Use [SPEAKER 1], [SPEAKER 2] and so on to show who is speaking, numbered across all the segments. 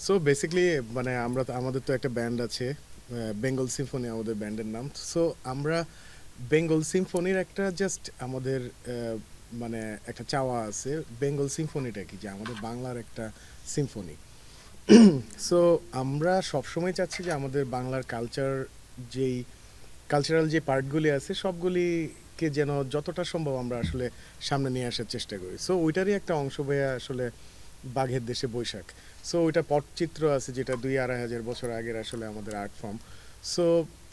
[SPEAKER 1] So basically মানে আমাদের তো একটা ব্যান্ড আছে, বেঙ্গল সিম্ফনি আমাদের ব্যান্ডের নাম। সো আমরা বেঙ্গল সিম্ফনির একটা জাস্ট আমাদের মানে একটা চাওয়া আছে। বেঙ্গল সিম্ফনিটা কি, যে আমাদের বাংলার একটা সিম্ফনি। সো আমরা সবসময় চাচ্ছি যে আমাদের বাংলার যেই কালচারাল যে পার্টগুলি আছে সবগুলিকে যেন যতটা সম্ভব আমরা আসলে সামনে নিয়ে আসার চেষ্টা করি। সো ওইটারই একটা অংশ হয়ে আসলে বাঘের দেশে বৈশাখ। সো ওইটা পটচিত্র আছে, যেটা 2-2,500 বছর আগের আসলে আমাদের আর্ট ফর্ম। সো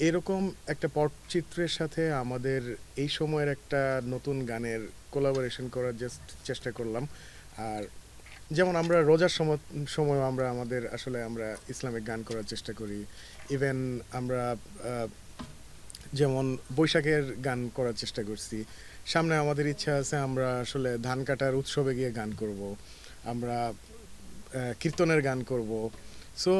[SPEAKER 1] এরকম একটা পটচিত্রের সাথে আমাদের এই সময়ের একটা নতুন গানের কোলাবোরেশন করার জাস্ট চেষ্টা করলাম। আর যেমন আমরা রোজার সময় আমরা আমাদের আসলে আমরা ইসলামিক গান করার চেষ্টা করি। ইভেন আমরা যেমন বৈশাখের গান করার চেষ্টা করছি। সামনে আমাদের ইচ্ছা আছে আমরা আসলে ধান কাটার উৎসবে গিয়ে গান করব, আমরা কীর্তনের গান করব। সো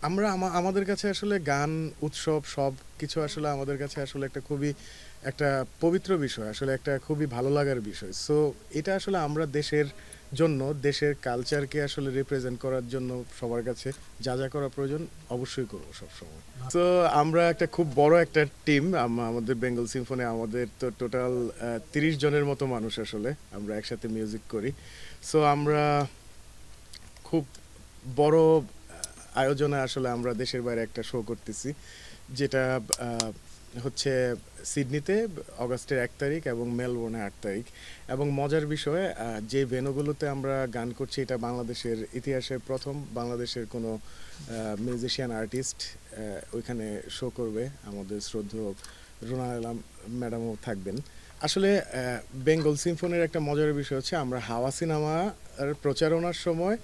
[SPEAKER 1] আমরা আমাদের কাছে আসলে গান, উৎসব সব কিছু আসলে আমাদের কাছে আসলে একটা খুবই একটা পবিত্র বিষয়, আসলে একটা খুবই ভালো লাগার বিষয়। সো এটা আসলে আমরা দেশের জন্য, দেশের কালচারকে আসলে রিপ্রেজেন্ট করার জন্য সবার কাছে যা যা করা প্রয়োজন অবশ্যই করবো সবসময়। তো আমরা একটা খুব বড় একটা টিম, আমাদের বেঙ্গল সিম্ফনি। আমাদের তো টোটাল 30 জনের মতো মানুষ আসলে আমরা একসাথে মিউজিক করি। সো আমরা খুব বড় আয়োজনে আসলে আমরা দেশের বাইরে একটা শো করতেছি, যেটা হচ্ছে সিডনিতে অগাস্টের 1 তারিখ এবং মেলবোর্নে 8 তারিখ। এবং মজার বিষয়, যে ভেন্যুগুলোতে আমরা গান করছি এটা বাংলাদেশের ইতিহাসে প্রথম বাংলাদেশের কোনো মিউজিশিয়ান আর্টিস্ট ওইখানে শো করবে। আমাদের শ্রদ্ধেয় রুনা আলম ম্যাডামও থাকবেন। আসলে বেঙ্গল সিম্ফনির একটা মজার বিষয় হচ্ছে আমরা হাওয়া সিনেমার প্রচারণার সময়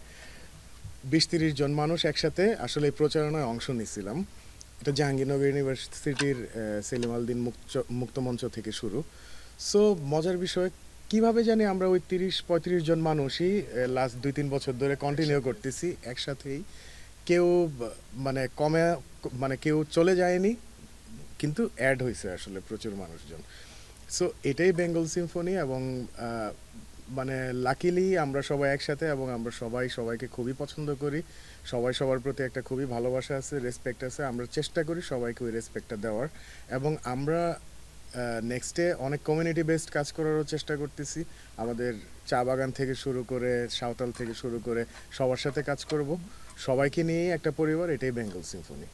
[SPEAKER 1] 20-30 জন মানুষ একসাথে আসলে এই প্রচারণায় অংশ নিয়েছিলাম। এটা জাহাঙ্গীরনগর ইউনিভার্সিটির সেলিম আলদিন মুক্ত মঞ্চ থেকে শুরু। সো মজার বিষয়, কিভাবে জানি আমরা ওই 30-35 জন মানুষই লাস্ট 2-3 বছর ধরে কন্টিনিউ করতেছি একসাথেই। কেউ মানে মানে কেউ চলে যায়নি, কিন্তু অ্যাড হয়েছে আসলে প্রচুর মানুষজন। সো এটাই বেঙ্গল সিম্ফনি। এবং মানে লাকিলি আমরা সবাই একসাথে, এবং আমরা সবাই সবাইকে খুবই পছন্দ করি। সবাই সবার প্রতি একটা খুবই ভালোবাসা আছে, রেসপেক্ট আছে। আমরা চেষ্টা করি সবাইকে ওই রেসপেক্টটা দেওয়ার। এবং আমরা নেক্সটে অনেক কমিউনিটি বেসড কাজ করারও চেষ্টা করতেছি। আমাদের চা বাগান থেকে শুরু করে সাঁওতাল থেকে শুরু করে সবার সাথে কাজ করব। সবাইকে নিয়েই একটা পরিবার, এটাই বেঙ্গল সিম্ফনি।